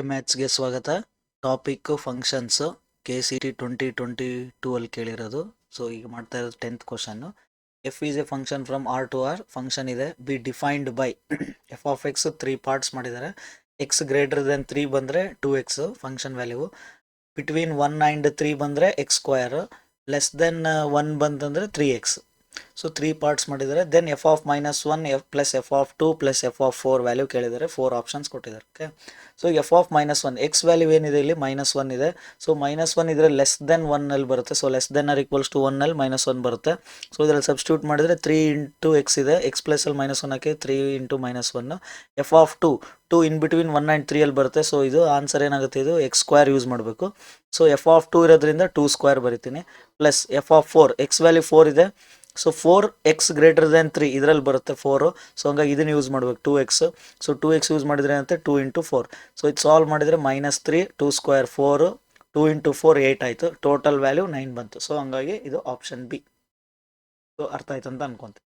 ಮ್ಯಾಥ್ಸ್ಗೆ ಸ್ವಾಗತ. Topic functions KCT 2022 ಅಲ್ಲಿ ಕೇಳಿರೋದು. So ಈಗ ಮಾಡ್ತಾ ಇರೋದು 10th question. F is a function from R to R. Function ಇದೆ be defined by F of X 3 parts ಮಾಡಿದ್ದಾರೆ. X greater than 3 ಬಂದರೆ 2x function value, between 1 and 3 ಬಂದರೆ X square, less than 1 ಬಂತಂದರೆ 3x. So 3 parts ಮಾಡಿದ್ದಾರೆ. Then f of -1 f plus f of 2 plus f of 4 value ಕೇಳಿದ್ದಾರೆ. 4 options ಕೊಟ್ಟಿದ್ದಾರೆ. Okay, so f of -1 x value ಏನಿದೆ ಇಲ್ಲಿ -1 ಇದೆ. So -1 ಇದ್ರೆ less than 1 ಅಲ್ಲಿ ಬರುತ್ತೆ. So less than or equals to 1 ಅಲ್ಲಿ -1 ಬರುತ್ತೆ. ಸೊ ಇದರಲ್ಲಿ ಸಬ್ಸ್ಟಿಟ್ಯೂಟ್ ಮಾಡಿದ್ರೆ 3 ಇಂಟು ಎಕ್ಸ್ ಇದೆ. ಎಕ್ಸ್ ಪ್ಲಸ್ ಅಲ್ಲಿ -1 ಹಾಕಿ 3 into -1. F of 2 in between 1 and 3 ಅಲ್ಲಿ ಬರುತ್ತೆ. ಸೊ ಇದು ಆನ್ಸರ್ ಏನಾಗುತ್ತೆ, ಇದು ಎಕ್ಸ್ ಸ್ಕ್ವೇರ್ ಯೂಸ್ ಮಾಡಬೇಕು. ಸೊ ಎಫ್ ಆಫ್ 2 ಇರೋದ್ರಿಂದ 2 ಸ್ಕ್ವೇರ್ ಬರಿತೀನಿ, plus f of 4 x value 4 ಇದೆ. ಸೊ 4x ಗ್ರೇಟರ್ ದೆನ್ 3 ಇದರಲ್ಲಿ ಬರುತ್ತೆ 4. ಸೊ ಹಂಗಾಗಿ ಇದನ್ನು ಯೂಸ್ ಮಾಡಬೇಕು 2x. ಸೊ 2x ಯೂಸ್ ಮಾಡಿದ್ರೆ ಅಂತ 2 ಇಂಟು 4. ಸೊ ಇದು ಸಾಲ್ವ್ ಮಾಡಿದರೆ -3 2 ಸ್ಕ್ವೇರ್ 4 2 ಇಂಟು 4 8 ಆಯಿತು. ಟೋಟಲ್ ವ್ಯಾಲ್ಯೂ 9 ಬಂತು. ಸೊ ಹಂಗಾಗಿ ಇದು ಆಪ್ಷನ್ ಬಿ. ಸೊ ಅರ್ಥ ಆಯ್ತು ಅಂತ ಅನ್ಕೊಂತೀನಿ.